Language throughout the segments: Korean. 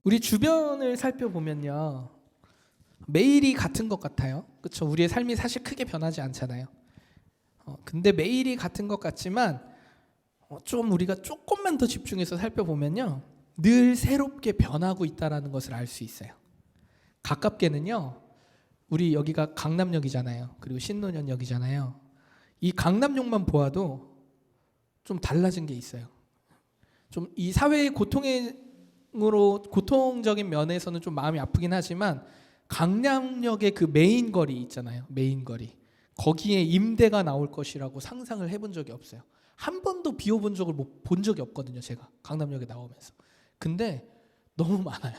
우리 주변을 살펴보면요, 매일이 같은 것 같아요. 그렇죠? 우리의 삶이 사실 크게 변하지 않잖아요. 근데 매일이 같은 것 같지만 좀 우리가 조금만 더 집중해서 살펴보면요, 늘 새롭게 변하고 있다라는 것을 알 수 있어요. 가깝게는요, 우리 여기가 강남역이잖아요. 그리고 신논현역이잖아요. 이 강남역만 보아도 좀 달라진 게 있어요. 좀 이 사회의 고통적인 면에서는 좀 마음이 아프긴 하지만, 강남역의 그 메인 거리 있잖아요. 메인 거리. 거기에 임대가 나올 것이라고 상상을 해본 적이 없어요. 한 번도 비워본 적을 본 적이 없거든요. 제가 강남역에 나오면서. 근데 너무 많아요.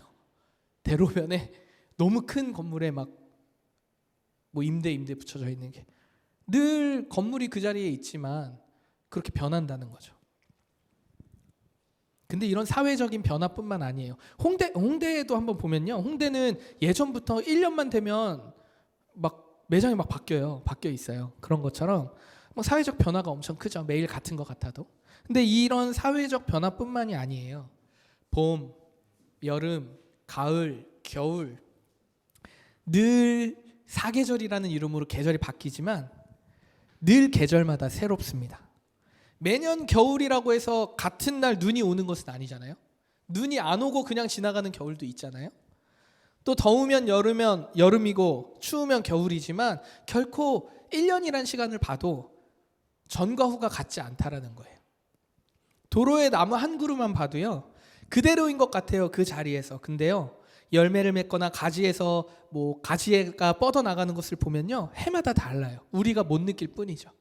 대로변에 너무 큰 건물에 막 뭐 임대 붙여져 있는 게, 늘 건물이 그 자리에 있지만 그렇게 변한다는 거죠. 근데 이런 사회적인 변화뿐만 아니에요. 홍대에도 한번 보면요, 홍대는 예전부터 1년만 되면 막 매장이 막 바뀌어 있어요. 그런 것처럼 뭐 사회적 변화가 엄청 크죠. 매일 같은 것 같아도. 근데 이런 사회적 변화뿐만이 아니에요. 봄, 여름, 가을, 겨울, 늘 사계절이라는 이름으로 계절이 바뀌지만 늘 계절마다 새롭습니다. 매년 겨울이라고 해서 같은 날 눈이 오는 것은 아니잖아요. 눈이 안 오고 그냥 지나가는 겨울도 있잖아요. 또 더우면 여름이고 추우면 겨울이지만 결코 1년이란 시간을 봐도 전과 후가 같지 않다라는 거예요. 도로에 나무 한 그루만 봐도요, 그대로인 것 같아요. 그 자리에서. 근데요, 열매를 맺거나 가지에서 가지가 뻗어나가는 것을 보면요, 해마다 달라요. 우리가 못 느낄 뿐이죠.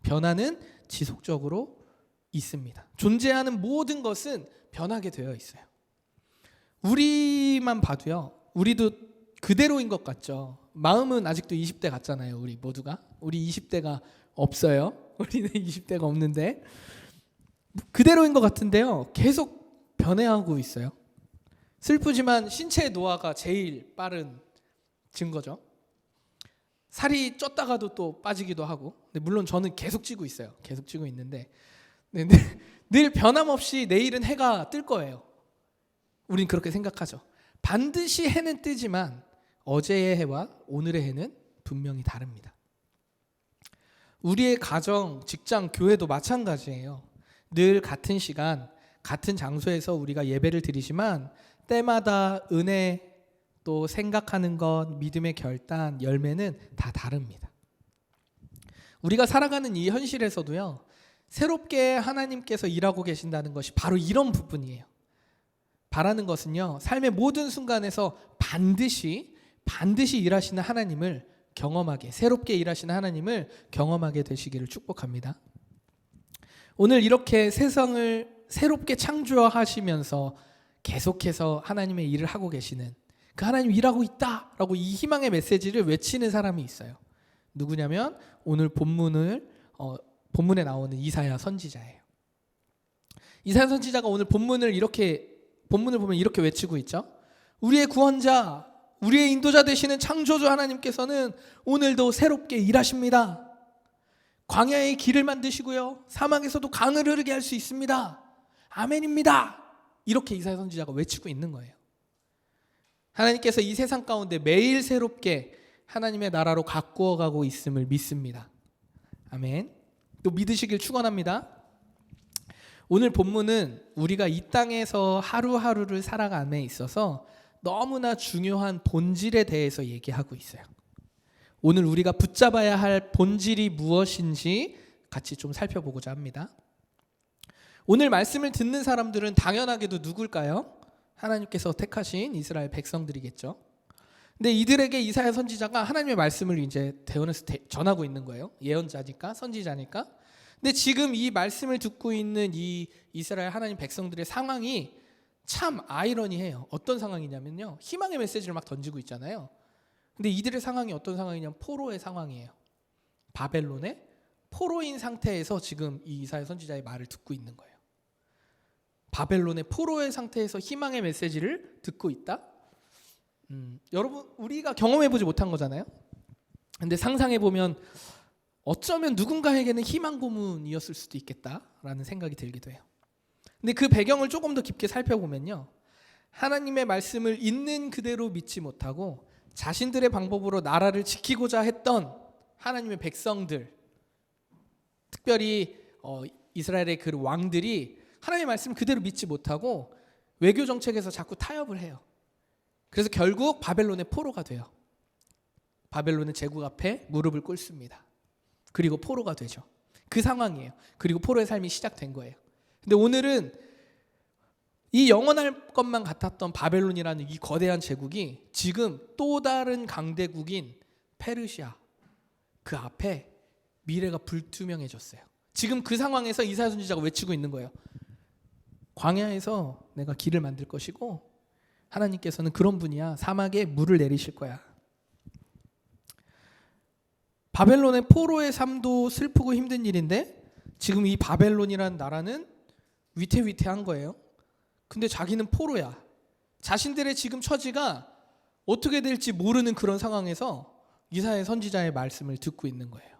변화는 지속적으로 있습니다. 존재하는 모든 것은 변하게 되어 있어요. 우리만 봐도요, 우리도 그대로인 것 같죠. 마음은 아직도 20대 같잖아요. 우리 모두가. 우리 20대가 없어요. 우리는 20대가 없는데 그대로인 것 같은데요, 계속 변해가고 있어요. 슬프지만 신체의 노화가 제일 빠른 증거죠. 살이 쪘다가도 또 빠지기도 하고. 근데 물론 저는 계속 찌고 있어요. 계속 찌고 있는데 늘 변함없이 내일은 해가 뜰 거예요. 우린 그렇게 생각하죠. 반드시 해는 뜨지만 어제의 해와 오늘의 해는 분명히 다릅니다. 우리의 가정, 직장, 교회도 마찬가지예요. 늘 같은 시간, 같은 장소에서 우리가 예배를 드리지만 때마다 은혜, 또 생각하는 것, 믿음의 결단, 열매는 다 다릅니다. 우리가 살아가는 이 현실에서도요, 새롭게 하나님께서 일하고 계신다는 것이 바로 이런 부분이에요. 바라는 것은요, 삶의 모든 순간에서 반드시 일하시는 하나님을 경험하게, 새롭게 일하시는 하나님을 경험하게 되시기를 축복합니다. 오늘 이렇게 세상을 새롭게 창조하시면서 계속해서 하나님의 일을 하고 계시는, 그 하나님 일하고 있다라고 이 희망의 메시지를 외치는 사람이 있어요. 누구냐면 오늘 본문에 나오는 이사야 선지자예요. 이사야 선지자가 오늘 본문을 보면 이렇게 외치고 있죠. 우리의 구원자, 우리의 인도자 되시는 창조주 하나님께서는 오늘도 새롭게 일하십니다. 광야의 길을 만드시고요, 사막에서도 강을 흐르게 할 수 있습니다. 아멘입니다. 이렇게 이사야 선지자가 외치고 있는 거예요. 하나님께서 이 세상 가운데 매일 새롭게 하나님의 나라로 가꾸어 가고 있음을 믿습니다. 아멘. 또 믿으시길 축원합니다. 오늘 본문은 우리가 이 땅에서 하루하루를 살아감에 있어서 너무나 중요한 본질에 대해서 얘기하고 있어요. 오늘 우리가 붙잡아야 할 본질이 무엇인지 같이 좀 살펴보고자 합니다. 오늘 말씀을 듣는 사람들은 당연하게도 누굴까요? 하나님께서 택하신 이스라엘 백성들이겠죠. 근데 이들에게 이사야 선지자가 하나님의 말씀을 이제 대언해서 전하고 있는 거예요. 예언자니까, 선지자니까. 근데 지금 이 말씀을 듣고 있는 이 이스라엘 하나님 백성들의 상황이 참 아이러니해요. 어떤 상황이냐면요, 희망의 메시지를 막 던지고 있잖아요. 근데 이들의 상황이 어떤 상황이냐면 포로의 상황이에요. 바벨론의 포로인 상태에서 지금 이 이사야 선지자의 말을 듣고 있는 거예요. 바벨론의 포로의 상태에서 희망의 메시지를 듣고 있다? 여러분, 우리가 경험해보지 못한 거잖아요. 근데 상상해보면 어쩌면 누군가에게는 희망 고문이었을 수도 있겠다라는 생각이 들기도 해요. 근데 그 배경을 조금 더 깊게 살펴보면요, 하나님의 말씀을 있는 그대로 믿지 못하고 자신들의 방법으로 나라를 지키고자 했던 하나님의 백성들, 특별히 이스라엘의 그 왕들이 하나님의 말씀을 그대로 믿지 못하고 외교 정책에서 자꾸 타협을 해요. 그래서 결국 바벨론의 포로가 돼요. 바벨론은 제국 앞에 무릎을 꿇습니다. 그리고 포로가 되죠. 그 상황이에요. 그리고 포로의 삶이 시작된 거예요. 근데 오늘은 이 영원할 것만 같았던 바벨론이라는 이 거대한 제국이 지금 또 다른 강대국인 페르시아, 그 앞에 미래가 불투명해졌어요. 지금 그 상황에서 이사야 선지자가 외치고 있는 거예요. 광야에서 내가 길을 만들 것이고 하나님께서는 그런 분이야. 사막에 물을 내리실 거야. 바벨론의 포로의 삶도 슬프고 힘든 일인데 지금 이 바벨론이라는 나라는 위태위태한 거예요. 근데 자기는 포로야. 자신들의 지금 처지가 어떻게 될지 모르는 그런 상황에서 이사야 선지자의 말씀을 듣고 있는 거예요.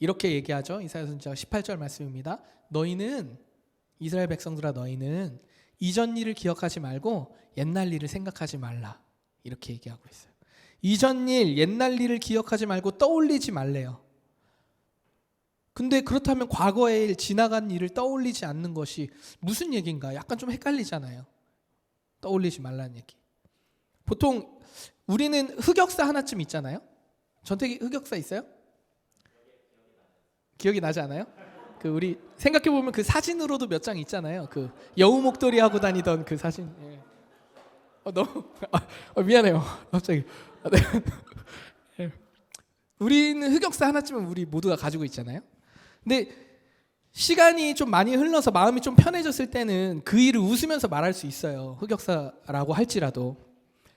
이렇게 얘기하죠. 이사야 선지자 18절 말씀입니다. 너희는, 이스라엘 백성들아, 너희는 이전 일을 기억하지 말고 옛날 일을 생각하지 말라. 이렇게 얘기하고 있어요. 이전 일, 옛날 일을 기억하지 말고 떠올리지 말래요. 근데 그렇다면 과거의 일, 지나간 일을 떠올리지 않는 것이 무슨 얘기인가? 약간 좀 헷갈리잖아요. 떠올리지 말라는 얘기. 보통 우리는 흑역사 하나쯤 있잖아요. 전태기 흑역사 있어요? 기억이 나지 않아요? 그 우리 생각해 보면 그 사진으로도 몇 장 있잖아요. 그 여우 목도리 하고 다니던 그 사진. 예. 너무 미안해요. 갑자기. 네. 예. 우리는 흑역사 하나쯤은 우리 모두가 가지고 있잖아요. 근데 시간이 좀 많이 흘러서 마음이 좀 편해졌을 때는 그 일을 웃으면서 말할 수 있어요. 흑역사라고 할지라도.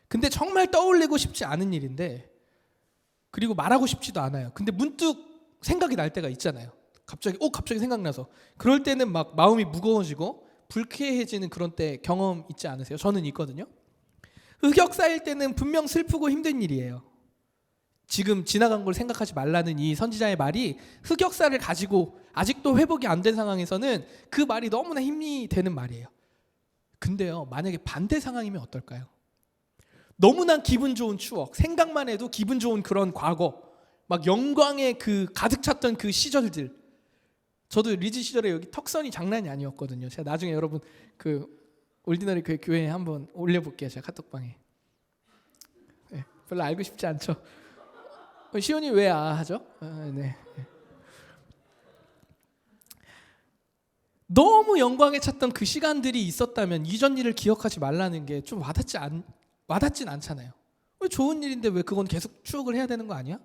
근데 정말 떠올리고 싶지 않은 일인데, 그리고 말하고 싶지도 않아요. 근데 문득 생각이 날 때가 있잖아요. 갑자기 생각나서. 그럴 때는 막 마음이 무거워지고 불쾌해지는 그런 때 경험 있지 않으세요? 저는 있거든요. 흑역사일 때는 분명 슬프고 힘든 일이에요. 지금 지나간 걸 생각하지 말라는 이 선지자의 말이 흑역사를 가지고 아직도 회복이 안 된 상황에서는 그 말이 너무나 힘이 되는 말이에요. 근데요, 만약에 반대 상황이면 어떨까요? 너무나 기분 좋은 추억, 생각만 해도 기분 좋은 그런 과거, 막 영광의 그 가득 찼던 그 시절들. 저도 리즈 시절에 여기 턱선이 장난이 아니었거든요. 제가 나중에 여러분 그 올디너리 그 교회에 한번 올려볼게요. 제가 카톡방에. 네, 별로 알고 싶지 않죠. 시온이 왜 하죠? 네. 너무 영광에 찼던 그 시간들이 있었다면 이전 일을 기억하지 말라는 게 좀 와닿진 않잖아요. 왜 좋은 일인데 왜 그건 계속 추억을 해야 되는 거 아니야?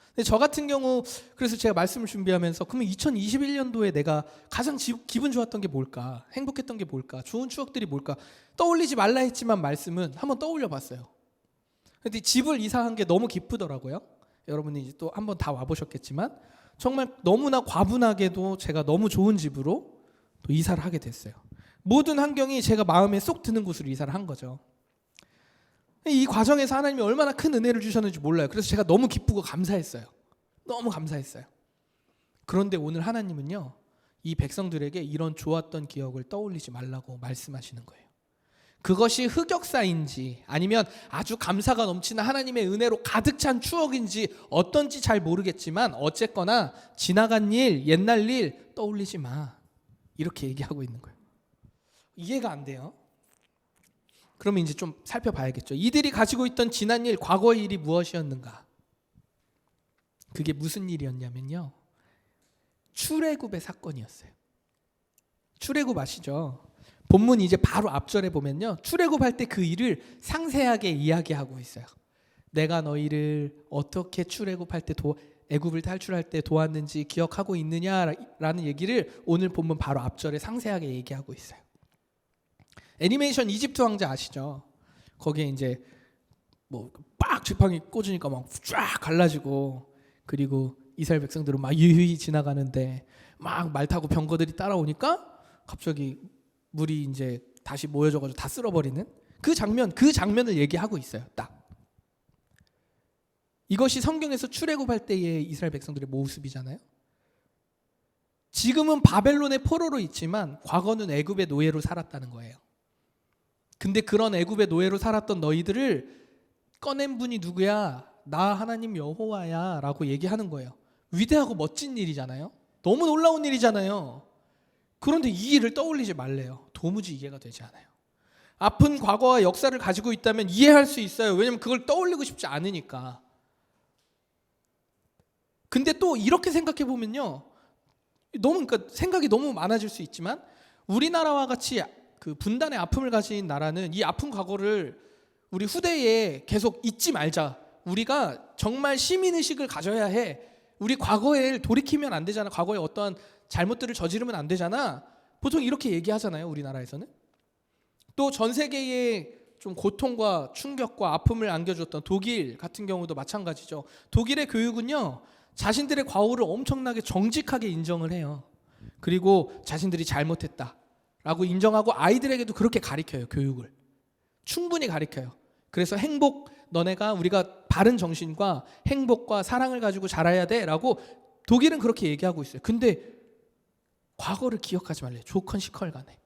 근데 저 같은 경우 그래서 제가 말씀을 준비하면서 그러면 2021년도에 내가 가장 기분 좋았던 게 뭘까? 행복했던 게 뭘까? 좋은 추억들이 뭘까? 떠올리지 말라 했지만 말씀은 한번 떠올려 봤어요. 근데 집을 이사한 게 너무 기쁘더라고요. 여러분이 이제 또 한번 다 와보셨겠지만 정말 너무나 과분하게도 제가 너무 좋은 집으로 또 이사를 하게 됐어요. 모든 환경이 제가 마음에 쏙 드는 곳으로 이사를 한 거죠. 이 과정에서 하나님이 얼마나 큰 은혜를 주셨는지 몰라요. 그래서 제가 너무 기쁘고 감사했어요. 너무 감사했어요. 그런데 오늘 하나님은요, 이 백성들에게 이런 좋았던 기억을 떠올리지 말라고 말씀하시는 거예요. 그것이 흑역사인지 아니면 아주 감사가 넘치는 하나님의 은혜로 가득 찬 추억인지 어떤지 잘 모르겠지만 어쨌거나 지나간 일, 옛날 일 떠올리지 마. 이렇게 얘기하고 있는 거예요. 이해가 안 돼요. 그러면 이제 좀 살펴봐야겠죠. 이들이 가지고 있던 지난 일, 과거의 일이 무엇이었는가? 그게 무슨 일이었냐면요, 출애굽의 사건이었어요. 출애굽 아시죠? 본문 이제 바로 앞절에 보면요, 출애굽할 때 그 일을 상세하게 이야기하고 있어요. 내가 너희를 어떻게 출애굽할 때 애굽을 탈출할 때 도왔는지 기억하고 있느냐라는 얘기를 오늘 본문 바로 앞절에 상세하게 얘기하고 있어요. 애니메이션 이집트 왕자 아시죠? 거기에 이제 뭐 빡 지팡이 꽂으니까 막 쫙 갈라지고, 그리고 이스라엘 백성들은 막 유유히 지나가는데 막 말 타고 병거들이 따라오니까 갑자기 물이 이제 다시 모여져가지고 다 쓸어버리는 그 장면을 얘기하고 있어요. 딱 이것이 성경에서 출애굽할 때의 이스라엘 백성들의 모습이잖아요. 지금은 바벨론의 포로로 있지만 과거는 애굽의 노예로 살았다는 거예요. 근데 그런 애굽의 노예로 살았던 너희들을 꺼낸 분이 누구야? 나 하나님 여호와야 라고 얘기하는 거예요. 위대하고 멋진 일이잖아요. 너무 놀라운 일이잖아요. 그런데 이 일을 떠올리지 말래요. 도무지 이해가 되지 않아요. 아픈 과거와 역사를 가지고 있다면 이해할 수 있어요. 왜냐면 그걸 떠올리고 싶지 않으니까. 근데 또 이렇게 생각해 보면요, 그러니까 생각이 너무 많아질 수 있지만 우리나라와 같이 그 분단의 아픔을 가진 나라는 이 아픈 과거를 우리 후대에 계속 잊지 말자. 우리가 정말 시민의식을 가져야 해. 우리 과거에 돌이키면 안 되잖아. 과거에 어떠한 잘못들을 저지르면 안 되잖아. 보통 이렇게 얘기하잖아요, 우리나라에서는. 또 전 세계에 좀 고통과 충격과 아픔을 안겨줬던 독일 같은 경우도 마찬가지죠. 독일의 교육은요, 자신들의 과오를 엄청나게 정직하게 인정을 해요. 그리고 자신들이 잘못했다라고 인정하고 아이들에게도 그렇게 가르쳐요. 교육을 충분히 가르쳐요. 그래서 너네가 우리가 바른 정신과 행복과 사랑을 가지고 자라야 돼라고 독일은 그렇게 얘기하고 있어요. 근데 과거를 기억하지 말래요. 조컨 시컬간에.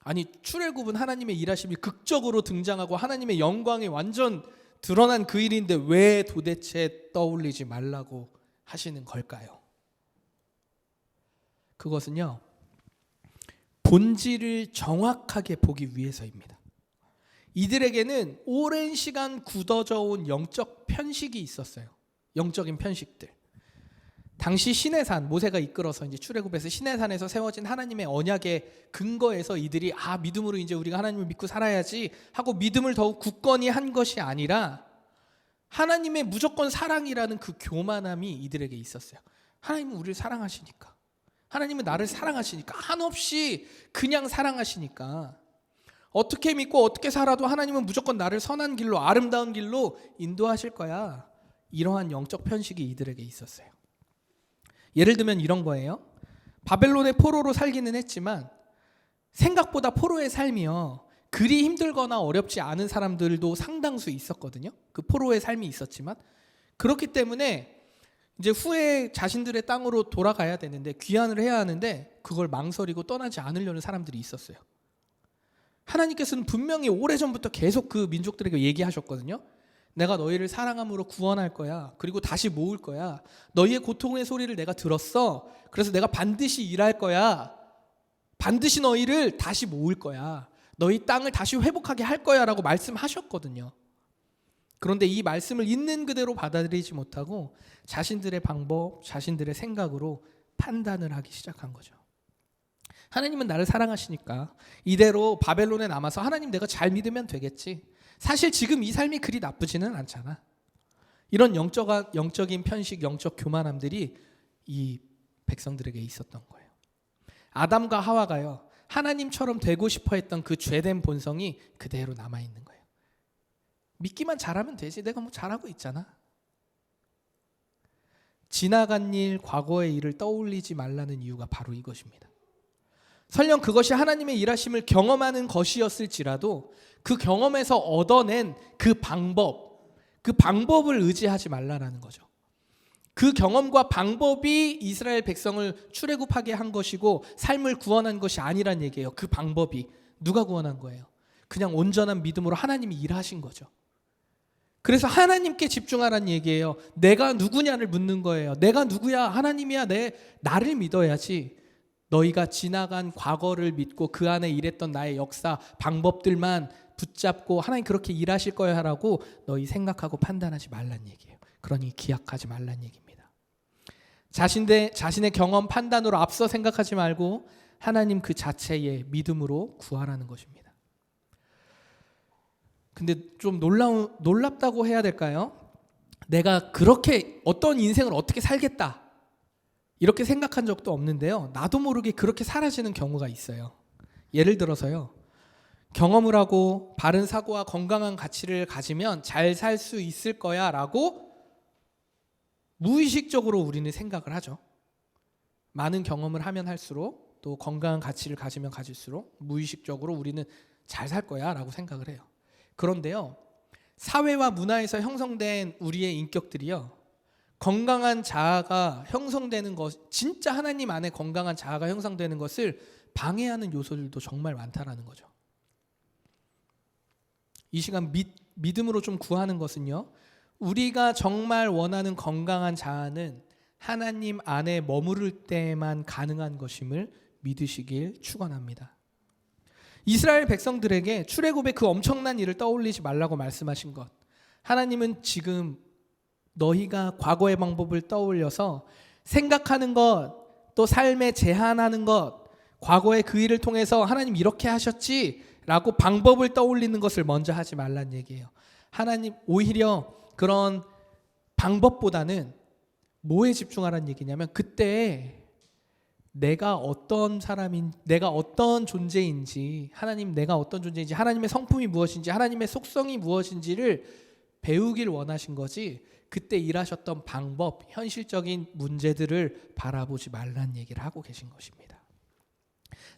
아니, 출애굽은 하나님의 일하심이 극적으로 등장하고 하나님의 영광이 완전 드러난 그 일인데 왜 도대체 떠올리지 말라고 하시는 걸까요? 그것은요, 본질을 정확하게 보기 위해서입니다. 이들에게는 오랜 시간 굳어져 온 영적 편식이 있었어요. 영적인 편식들. 당시 시내산, 모세가 이끌어서 이제 출애굽에서 시내산에서 세워진 하나님의 언약의 근거에서 이들이 믿음으로 이제 우리가 하나님을 믿고 살아야지 하고 믿음을 더욱 굳건히 한 것이 아니라 하나님의 무조건 사랑이라는 그 교만함이 이들에게 있었어요. 하나님은 우리를 사랑하시니까, 하나님은 나를 사랑하시니까, 한없이 그냥 사랑하시니까 어떻게 믿고 어떻게 살아도 하나님은 무조건 나를 선한 길로, 아름다운 길로 인도하실 거야. 이러한 영적 편식이 이들에게 있었어요. 예를 들면 이런 거예요. 바벨론의 포로로 살기는 했지만 생각보다 포로의 삶이요, 그리 힘들거나 어렵지 않은 사람들도 상당수 있었거든요. 그 포로의 삶이 있었지만, 그렇기 때문에 이제 후에 자신들의 땅으로 돌아가야 되는데, 귀환을 해야 하는데 그걸 망설이고 떠나지 않으려는 사람들이 있었어요. 하나님께서는 분명히 오래전부터 계속 그 민족들에게 얘기하셨거든요. 내가 너희를 사랑함으로 구원할 거야. 그리고 다시 모을 거야. 너희의 고통의 소리를 내가 들었어. 그래서 내가 반드시 일할 거야. 반드시 너희를 다시 모을 거야. 너희 땅을 다시 회복하게 할 거야 라고 말씀하셨거든요. 그런데 이 말씀을 있는 그대로 받아들이지 못하고 자신들의 방법, 자신들의 생각으로 판단을 하기 시작한 거죠. 하나님은 나를 사랑하시니까 이대로 바벨론에 남아서 하나님 내가 잘 믿으면 되겠지. 사실 지금 이 삶이 그리 나쁘지는 않잖아. 이런 영적인 편식, 영적 교만함들이 이 백성들에게 있었던 거예요. 아담과 하와가요, 하나님처럼 되고 싶어 했던 그 죄된 본성이 그대로 남아있는 거예요. 믿기만 잘하면 되지. 내가 뭐 잘하고 있잖아. 지나간 일, 과거의 일을 떠올리지 말라는 이유가 바로 이것입니다. 설령 그것이 하나님의 일하심을 경험하는 것이었을지라도 그 경험에서 얻어낸 그 방법을 의지하지 말라라는 거죠. 그 경험과 방법이 이스라엘 백성을 출애굽하게 한 것이고 삶을 구원한 것이 아니란 얘기예요. 그 방법이 누가 구원한 거예요? 그냥 온전한 믿음으로 하나님이 일하신 거죠. 그래서 하나님께 집중하라는 얘기예요. 내가 누구냐를 묻는 거예요. 내가 누구야? 하나님이야. 나를 믿어야지. 너희가 지나간 과거를 믿고 그 안에 일했던 나의 역사, 방법들만 붙잡고 하나님 그렇게 일하실 거야 라고 너희 생각하고 판단하지 말란 얘기예요. 그러니 기약하지 말란 얘기입니다. 자신의 경험, 판단으로 앞서 생각하지 말고 하나님 그 자체의 믿음으로 구하라는 것입니다. 근데 좀 놀랍다고 해야 될까요? 내가 그렇게 어떤 인생을 어떻게 살겠다 이렇게 생각한 적도 없는데요, 나도 모르게 그렇게 사라지는 경우가 있어요. 예를 들어서요, 경험을 하고 바른 사고와 건강한 가치를 가지면 잘 살 수 있을 거야 라고 무의식적으로 우리는 생각을 하죠. 많은 경험을 하면 할수록, 또 건강한 가치를 가지면 가질수록 무의식적으로 우리는 잘 살 거야 라고 생각을 해요. 그런데요, 사회와 문화에서 형성된 우리의 인격들이요, 건강한 자아가 형성되는 것, 진짜 하나님 안에 건강한 자아가 형성되는 것을 방해하는 요소들도 정말 많다라는 거죠. 이 시간 믿음으로 좀 구하는 것은요, 우리가 정말 원하는 건강한 자아는 하나님 안에 머무를 때만 가능한 것임을 믿으시길 축원합니다. 이스라엘 백성들에게 출애굽의 그 엄청난 일을 떠올리지 말라고 말씀하신 것, 하나님은 지금 너희가 과거의 방법을 떠올려서 생각하는 것, 또 삶에 제한하는 것, 과거의 그 일을 통해서 하나님 이렇게 하셨지 라고 방법을 떠올리는 것을 먼저 하지 말란 얘기예요. 하나님 오히려 그런 방법보다는 뭐에 집중하라는 얘기냐면, 그때 내가 어떤 내가 어떤 존재인지, 하나님 내가 어떤 존재인지, 하나님의 성품이 무엇인지, 하나님의 속성이 무엇인지를 배우길 원하신 거지, 그때 일하셨던 방법, 현실적인 문제들을 바라보지 말라는 얘기를 하고 계신 것입니다.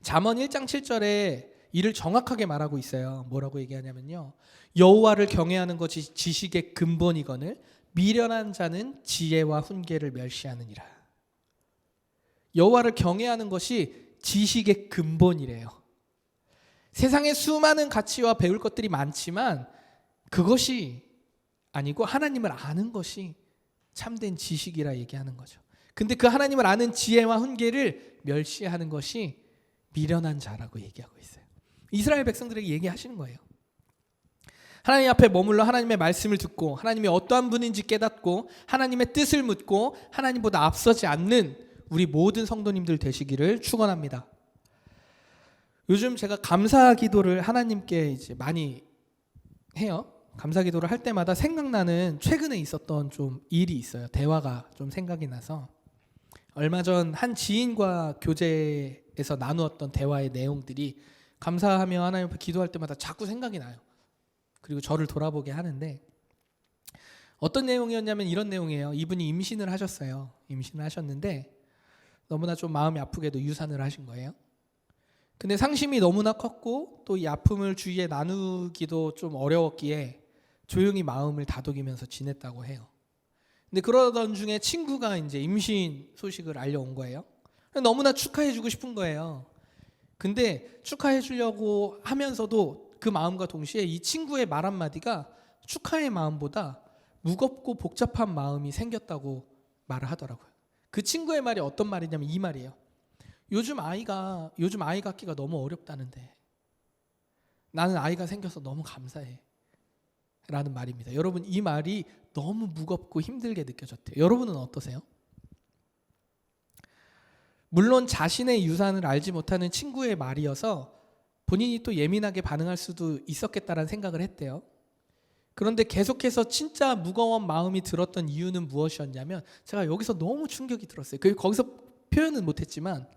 잠언 1장 7절에 이를 정확하게 말하고 있어요. 뭐라고 얘기하냐면요, 여호와를 경외하는 것이 지식의 근본이거늘 미련한 자는 지혜와 훈계를 멸시하느니라. 여호와를 경외하는 것이 지식의 근본이래요. 세상에 수많은 가치와 배울 것들이 많지만 그것이 아니고 하나님을 아는 것이 참된 지식이라 얘기하는 거죠. 근데 그 하나님을 아는 지혜와 훈계를 멸시하는 것이 미련한 자라고 얘기하고 있어요. 이스라엘 백성들에게 얘기하시는 거예요. 하나님 앞에 머물러 하나님의 말씀을 듣고 하나님이 어떠한 분인지 깨닫고 하나님의 뜻을 묻고 하나님보다 앞서지 않는 우리 모든 성도님들 되시기를 축원합니다. 요즘 제가 감사 기도를 하나님께 이제 많이 해요. 감사 기도를 할 때마다 생각나는 최근에 있었던 좀 일이 있어요. 대화가 좀 생각이 나서, 얼마 전 한 지인과 교제에서 나누었던 대화의 내용들이 감사하며 하나님 앞에 기도할 때마다 자꾸 생각이 나요. 그리고 저를 돌아보게 하는데, 어떤 내용이었냐면 이런 내용이에요. 이분이 임신을 하셨어요. 임신을 하셨는데 너무나 좀 마음이 아프게도 유산을 하신 거예요. 근데 상심이 너무나 컸고 또 이 아픔을 주위에 나누기도 좀 어려웠기에 조용히 마음을 다독이면서 지냈다고 해요. 근데 그러던 중에 친구가 이제 임신 소식을 알려온 거예요. 너무나 축하해주고 싶은 거예요. 근데 축하해주려고 하면서도 그 마음과 동시에 이 친구의 말 한마디가 축하의 마음보다 무겁고 복잡한 마음이 생겼다고 말을 하더라고요. 그 친구의 말이 어떤 말이냐면 이 말이에요. 요즘 아이 갖기가 너무 어렵다는데 나는 아이가 생겨서 너무 감사해 라는 말입니다. 여러분, 이 말이 너무 무겁고 힘들게 느껴졌대요. 여러분은 어떠세요? 물론 자신의 유산을 알지 못하는 친구의 말이어서 본인이 또 예민하게 반응할 수도 있었겠다라는 생각을 했대요. 그런데 계속해서 진짜 무거운 마음이 들었던 이유는 무엇이었냐면, 제가 여기서 너무 충격이 들었어요. 거기서 표현은 못했지만,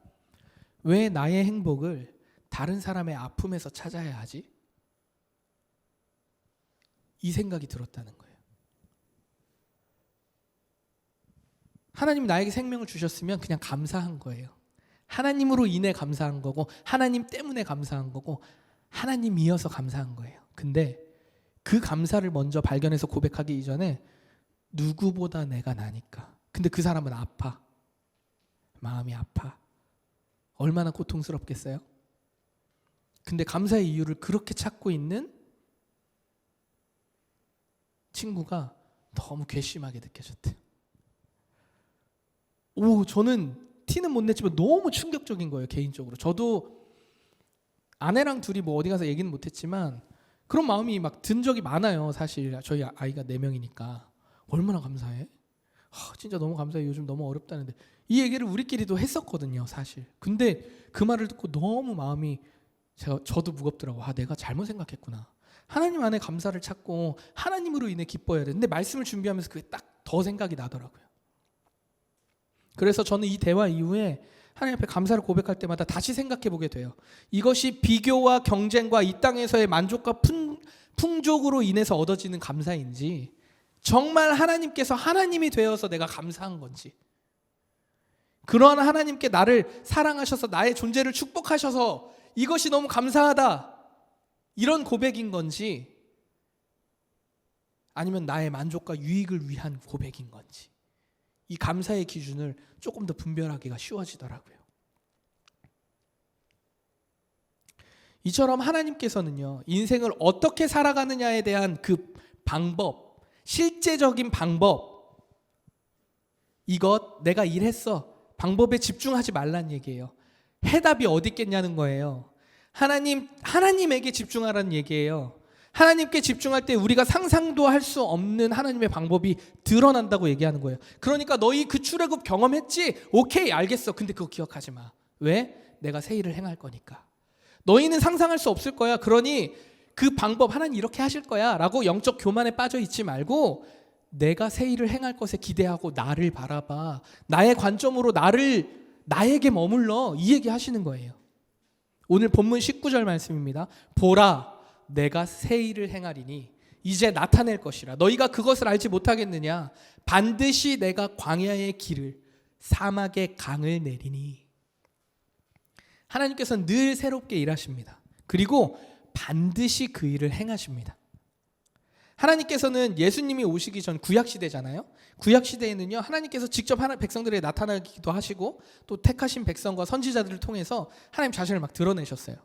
왜 나의 행복을 다른 사람의 아픔에서 찾아야 하지? 이 생각이 들었다는 거예요. 하나님이 나에게 생명을 주셨으면 그냥 감사한 거예요. 하나님으로 인해 감사한 거고, 하나님 때문에 감사한 거고, 하나님이어서 감사한 거예요. 근데 그 감사를 먼저 발견해서 고백하기 이전에 누구보다 내가 나니까. 근데 그 사람은 아파. 마음이 아파. 얼마나 고통스럽겠어요? 근데 감사의 이유를 그렇게 찾고 있는 친구가 너무 괘씸하게 느껴졌대요. 저는 티는 못 냈지만 너무 충격적인 거예요, 개인적으로. 저도 아내랑 둘이 뭐 어디 가서 얘기는 못했지만 그런 마음이 막 든 적이 많아요. 사실 저희 아이가 4명이니까 얼마나 감사해? 진짜 너무 감사해. 요즘 너무 어렵다는데. 이 얘기를 우리끼리도 했었거든요, 사실. 근데 그 말을 듣고 너무 마음이 저도 무겁더라고. 내가 잘못 생각했구나. 하나님 안에 감사를 찾고 하나님으로 인해 기뻐해야 돼. 근데 말씀을 준비하면서 그게 딱 더 생각이 나더라고요. 그래서 저는 이 대화 이후에 하나님 앞에 감사를 고백할 때마다 다시 생각해 보게 돼요. 이것이 비교와 경쟁과 이 땅에서의 만족과 풍족으로 인해서 얻어지는 감사인지, 정말 하나님께서 하나님이 되어서 내가 감사한 건지, 그러한 하나님께 나를 사랑하셔서 나의 존재를 축복하셔서 이것이 너무 감사하다, 이런 고백인 건지, 아니면 나의 만족과 유익을 위한 고백인 건지, 이 감사의 기준을 조금 더 분별하기가 쉬워지더라고요. 이처럼 하나님께서는요, 인생을 어떻게 살아가느냐에 대한 그 방법, 실제적인 방법, 이것 내가 일했어, 방법에 집중하지 말란 얘기예요. 해답이 어디 있겠냐는 거예요. 하나님에게 집중하라는 얘기예요. 하나님께 집중할 때 우리가 상상도 할 수 없는 하나님의 방법이 드러난다고 얘기하는 거예요. 그러니까 너희 그 출애굽 경험했지? 오케이, 알겠어. 근데 그거 기억하지 마. 왜? 내가 새 일을 행할 거니까. 너희는 상상할 수 없을 거야. 그러니 그 방법 하나님 이렇게 하실 거야 라고 영적 교만에 빠져 있지 말고 내가 새 일을 행할 것에 기대하고 나를 바라봐. 나의 관점으로 나에게 머물러. 이 얘기 하시는 거예요. 오늘 본문 19절 말씀입니다. 보라, 내가 새 일을 행하리니 이제 나타낼 것이라. 너희가 그것을 알지 못하겠느냐? 반드시 내가 광야의 길을, 사막의 강을 내리니. 하나님께서는 늘 새롭게 일하십니다. 그리고 반드시 그 일을 행하십니다. 하나님께서는 예수님이 오시기 전 구약시대잖아요. 구약시대에는요, 하나님께서 직접 백성들에게 나타나기도 하시고 또 택하신 백성과 선지자들을 통해서 하나님 자신을 막 드러내셨어요.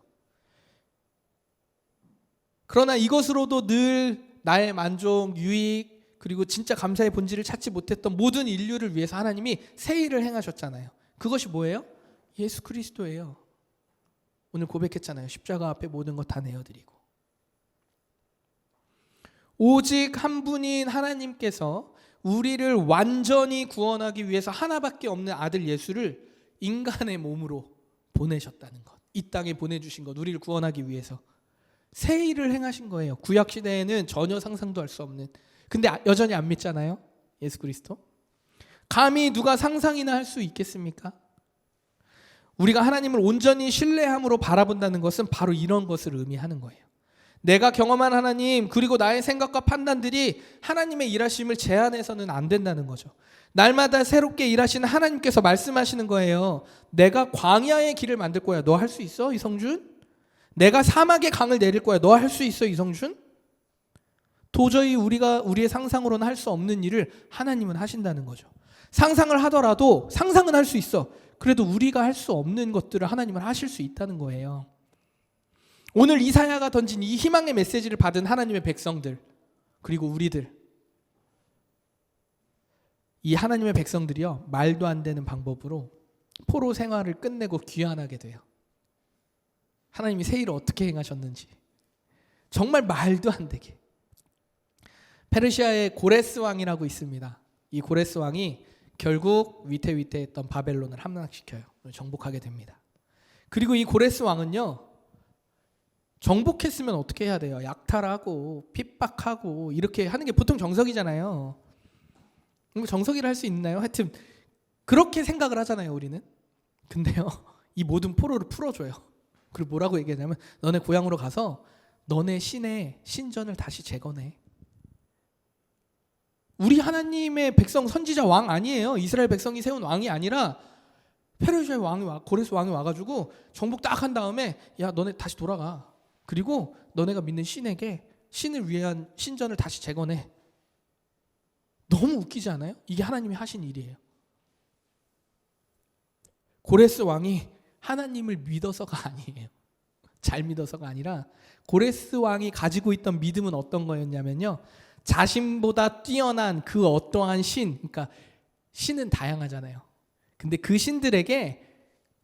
그러나 이것으로도 늘 나의 만족, 유익, 그리고 진짜 감사의 본질을 찾지 못했던 모든 인류를 위해서 하나님이 새 일을 행하셨잖아요. 그것이 뭐예요? 예수 그리스도예요. 오늘 고백했잖아요. 십자가 앞에 모든 것 다 내어드리고. 오직 한 분인 하나님께서 우리를 완전히 구원하기 위해서 하나밖에 없는 아들 예수를 인간의 몸으로 보내셨다는 것. 이 땅에 보내주신 것, 우리를 구원하기 위해서. 새 일을 행하신 거예요. 구약시대에는 전혀 상상도 할 수 없는. 근데 여전히 안 믿잖아요. 예수 그리스도. 감히 누가 상상이나 할 수 있겠습니까? 우리가 하나님을 온전히 신뢰함으로 바라본다는 것은 바로 이런 것을 의미하는 거예요. 내가 경험한 하나님, 그리고 나의 생각과 판단들이 하나님의 일하심을 제한해서는 안 된다는 거죠. 날마다 새롭게 일하시는 하나님께서 말씀하시는 거예요. 내가 광야의 길을 만들 거야. 너 할 수 있어, 이성준? 내가 사막의 강을 내릴 거야. 너 할 수 있어, 이성준? 도저히 우리의 상상으로는 할 수 없는 일을 하나님은 하신다는 거죠. 상상을 하더라도 상상은 할 수 있어. 그래도 우리가 할 수 없는 것들을 하나님은 하실 수 있다는 거예요. 오늘 이사야가 던진 이 희망의 메시지를 받은 하나님의 백성들, 그리고 우리들, 이 하나님의 백성들이요, 말도 안 되는 방법으로 포로 생활을 끝내고 귀환하게 돼요. 하나님이 새 일을 어떻게 행하셨는지 정말 말도 안 되게. 페르시아의 고레스 왕이라고 있습니다. 이 고레스 왕이 결국 위태위태했던 바벨론을 함락시켜요. 정복하게 됩니다. 그리고 이 고레스 왕은요, 정복했으면 어떻게 해야 돼요? 약탈하고 핍박하고 이렇게 하는 게 보통 정석이잖아요. 정석이라 할 수 있나요? 하여튼 그렇게 생각을 하잖아요, 우리는. 근데요, 이 모든 포로를 풀어줘요. 그리고 뭐라고 얘기하냐면, 너네 고향으로 가서 너네 신의 신전을 다시 재건해. 우리 하나님의 백성 선지자 왕 아니에요. 이스라엘 백성이 세운 왕이 아니라 페르시아의 왕이 고레스 왕이 와가지고 정복 딱 한 다음에, 야, 너네 다시 돌아가. 그리고 너네가 믿는 신에게 신을 위한 신전을 다시 재건해. 너무 웃기지 않아요? 이게 하나님이 하신 일이에요. 고레스 왕이 하나님을 믿어서가 아니에요. 잘 믿어서가 아니라 고레스 왕이 가지고 있던 믿음은 어떤 거였냐면요, 자신보다 뛰어난 그 어떠한 신, 그러니까 신은 다양하잖아요. 근데 그 신들에게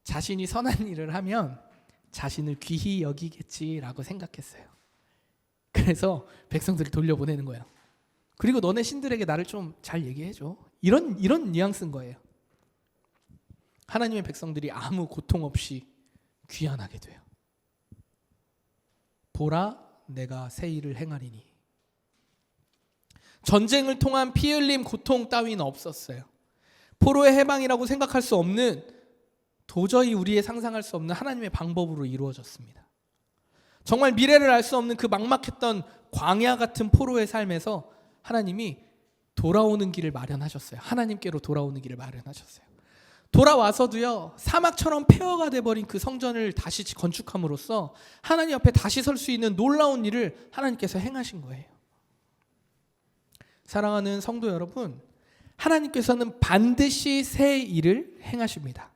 자신이 선한 일을 하면 자신을 귀히 여기겠지라고 생각했어요. 그래서 백성들을 돌려보내는 거예요. 그리고 너네 신들에게 나를 좀 잘 얘기해줘. 이런 뉘앙스인 거예요. 하나님의 백성들이 아무 고통 없이 귀환하게 돼요. 보라, 내가 새 일을 행하리니. 전쟁을 통한 피 흘림, 고통 따위는 없었어요. 포로의 해방이라고 생각할 수 없는, 도저히 우리의 상상할 수 없는 하나님의 방법으로 이루어졌습니다. 정말 미래를 알 수 없는 그 막막했던 광야 같은 포로의 삶에서 하나님이 돌아오는 길을 마련하셨어요. 하나님께로 돌아오는 길을 마련하셨어요. 돌아와서도요, 사막처럼 폐허가 돼버린 그 성전을 다시 건축함으로써 하나님 앞에 다시 설 수 있는 놀라운 일을 하나님께서 행하신 거예요. 사랑하는 성도 여러분, 하나님께서는 반드시 새 일을 행하십니다.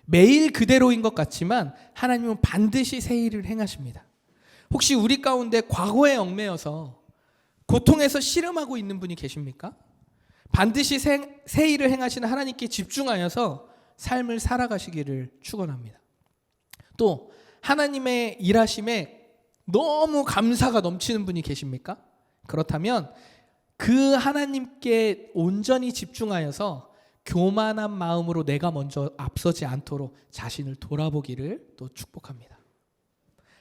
매일 그대로인 것 같지만 하나님은 반드시 새 일을 행하십니다. 혹시 우리 가운데 과거에 얽매여서 고통에서 씨름하고 있는 분이 계십니까? 반드시 새 일을 행하시는 하나님께 집중하여서 삶을 살아가시기를 축원합니다. 또 하나님의 일하심에 너무 감사가 넘치는 분이 계십니까? 그렇다면 그 하나님께 온전히 집중하여서 교만한 마음으로 내가 먼저 앞서지 않도록 자신을 돌아보기를 또 축복합니다.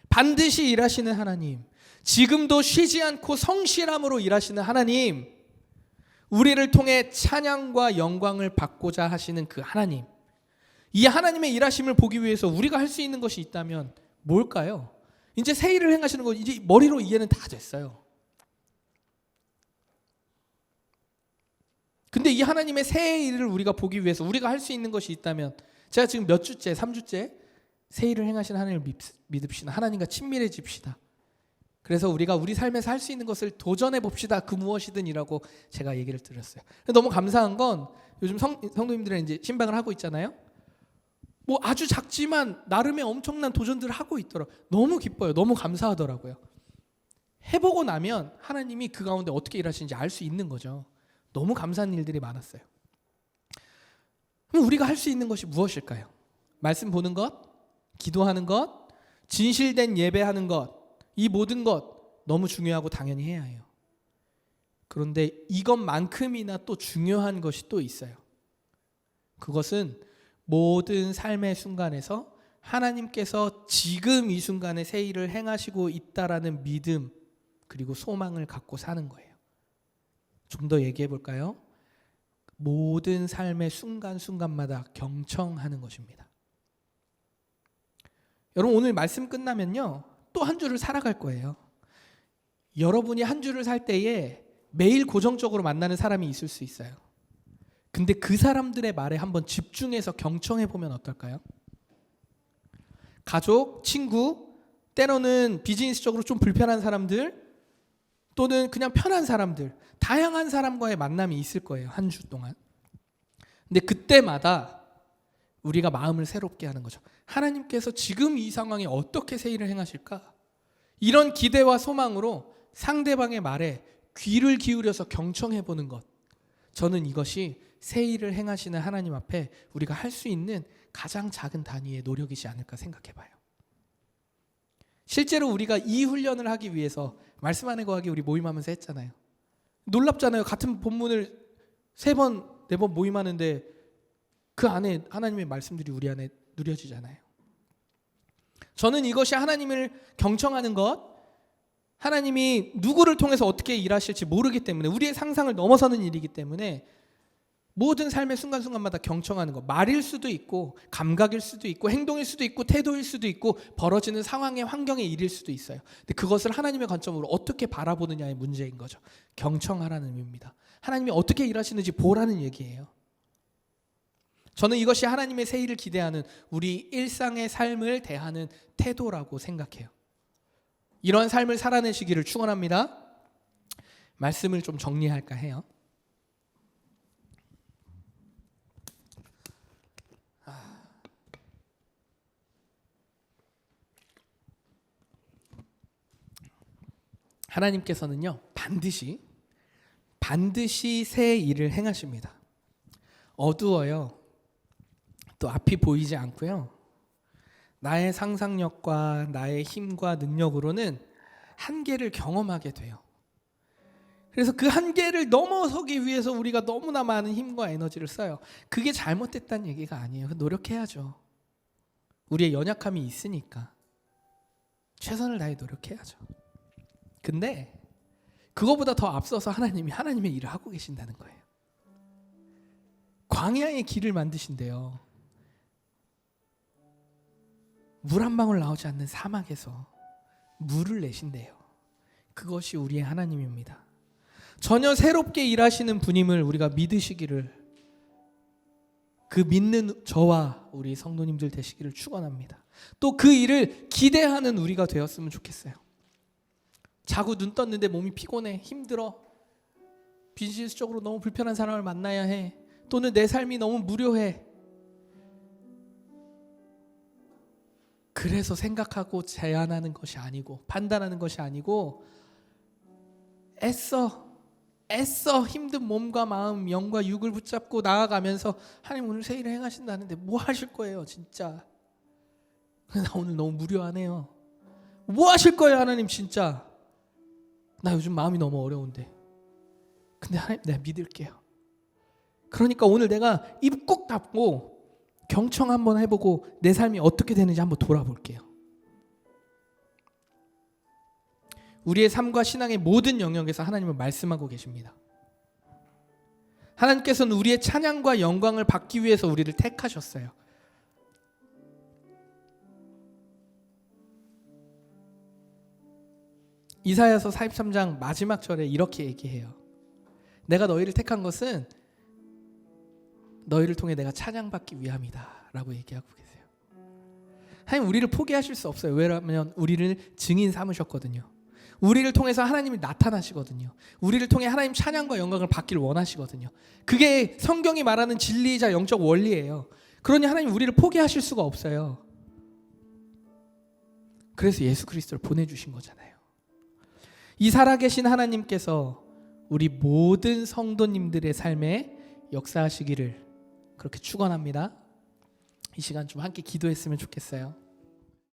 반드시 일하시는 하나님, 지금도 쉬지 않고 성실함으로 일하시는 하나님, 우리를 통해 찬양과 영광을 받고자 하시는 그 하나님, 이 하나님의 일하심을 보기 위해서 우리가 할 수 있는 것이 있다면 뭘까요? 이제 새 일을 행하시는 거 이제 머리로 이해는 다 됐어요. 근데 이 하나님의 새 일을 우리가 보기 위해서 우리가 할 수 있는 것이 있다면, 제가 지금 몇 주째, 3주째 새 일을 행하시는 하나님을 믿읍시다. 하나님과 친밀해집시다. 그래서 우리가 우리 삶에서 할 수 있는 것을 도전해 봅시다. 그 무엇이든이라고 제가 얘기를 드렸어요. 너무 감사한 건 요즘 성도님들은 이제 신방을 하고 있잖아요. 뭐 아주 작지만 나름의 엄청난 도전들을 하고 있더라고요. 너무 기뻐요. 너무 감사하더라고요. 해보고 나면 하나님이 그 가운데 어떻게 일하시는지 알 수 있는 거죠. 너무 감사한 일들이 많았어요. 그럼 우리가 할 수 있는 것이 무엇일까요? 말씀 보는 것, 기도하는 것, 진실된 예배하는 것, 이 모든 것 너무 중요하고 당연히 해야 해요. 그런데 이것만큼이나 또 중요한 것이 또 있어요. 그것은 모든 삶의 순간에서 하나님께서 지금 이 순간에 새 일을 행하시고 있다라는 믿음 그리고 소망을 갖고 사는 거예요. 좀 더 얘기해 볼까요? 모든 삶의 순간순간마다 경청하는 것입니다. 여러분 오늘 말씀 끝나면요 또 한 주를 살아갈 거예요. 여러분이 한 주를 살 때에 매일 고정적으로 만나는 사람이 있을 수 있어요. 근데 그 사람들의 말에 한번 집중해서 경청해 보면 어떨까요? 가족, 친구, 때로는 비즈니스적으로 좀 불편한 사람들, 또는 그냥 편한 사람들, 다양한 사람과의 만남이 있을 거예요. 한 주 동안. 근데 그때마다 우리가 마음을 새롭게 하는 거죠. 하나님께서 지금 이 상황에 어떻게 새 일을 행하실까? 이런 기대와 소망으로 상대방의 말에 귀를 기울여서 경청해 보는 것. 저는 이것이 새 일을 행하시는 하나님 앞에 우리가 할 수 있는 가장 작은 단위의 노력이지 않을까 생각해 봐요. 실제로 우리가 이 훈련을 하기 위해서 말씀 안에 거하기 우리 모임하면서 했잖아요. 놀랍잖아요. 같은 본문을 3번, 4번 모임하는데 그 안에 하나님의 말씀들이 우리 안에 누려지잖아요. 저는 이것이 하나님을 경청하는 것, 하나님이 누구를 통해서 어떻게 일하실지 모르기 때문에, 우리의 상상을 넘어서는 일이기 때문에 모든 삶의 순간순간마다 경청하는 것, 말일 수도 있고 감각일 수도 있고 행동일 수도 있고 태도일 수도 있고 벌어지는 상황의 환경의 일일 수도 있어요. 근데 그것을 하나님의 관점으로 어떻게 바라보느냐의 문제인 거죠. 경청하라는 의미입니다. 하나님이 어떻게 일하시는지 보라는 얘기예요. 저는 이것이 하나님의 새 일을 기대하는 우리 일상의 삶을 대하는 태도라고 생각해요. 이런 삶을 살아내시기를 축원합니다. 말씀을 좀 정리할까 해요. 하나님께서는요 반드시 새 일을 행하십니다. 어두워요. 또 앞이 보이지 않고요. 나의 상상력과 나의 힘과 능력으로는 한계를 경험하게 돼요. 그래서 그 한계를 넘어서기 위해서 우리가 너무나 많은 힘과 에너지를 써요. 그게 잘못됐다는 얘기가 아니에요. 노력해야죠. 우리의 연약함이 있으니까 최선을 다해 노력해야죠. 근데 그거보다 더 앞서서 하나님이 하나님의 일을 하고 계신다는 거예요. 광야의 길을 만드신대요. 물 한 방울 나오지 않는 사막에서 물을 내신대요. 그것이 우리의 하나님입니다. 전혀 새롭게 일하시는 분임을 우리가 믿으시기를, 그 믿는 저와 우리 성도님들 되시기를 축원합니다. 또 그 일을 기대하는 우리가 되었으면 좋겠어요. 자고 눈 떴는데 몸이 피곤해, 힘들어, 비즈니스적으로 너무 불편한 사람을 만나야 해, 또는 내 삶이 너무 무료해, 그래서 생각하고 제안하는 것이 아니고 판단하는 것이 아니고 애써 힘든 몸과 마음, 영과 육을 붙잡고 나아가면서 하나님 오늘 새 일을 행하신다는데 뭐 하실 거예요 진짜. 나 오늘 너무 무료하네요. 뭐 하실 거예요 하나님 진짜. 나 요즘 마음이 너무 어려운데. 근데 하나님 내가 믿을게요. 그러니까 오늘 내가 입 꼭 닫고 경청 한번 해보고 내 삶이 어떻게 되는지 한번 돌아볼게요. 우리의 삶과 신앙의 모든 영역에서 하나님은 말씀하고 계십니다. 하나님께서는 우리의 찬양과 영광을 받기 위해서 우리를 택하셨어요. 이사야서 43장 마지막 절에 이렇게 얘기해요. 내가 너희를 택한 것은 너희를 통해 내가 찬양받기 위함이다 라고 얘기하고 계세요. 하나님 우리를 포기하실 수 없어요. 왜냐하면 우리를 증인 삼으셨거든요. 우리를 통해서 하나님이 나타나시거든요. 우리를 통해 하나님 찬양과 영광을 받기를 원하시거든요. 그게 성경이 말하는 진리이자 영적 원리예요. 그러니 하나님 우리를 포기하실 수가 없어요. 그래서 예수 그리스도를 보내주신 거잖아요. 이 살아계신 하나님께서 우리 모든 성도님들의 삶에 역사하시기를 그렇게 축원합니다. 이 시간 좀 함께 기도했으면 좋겠어요.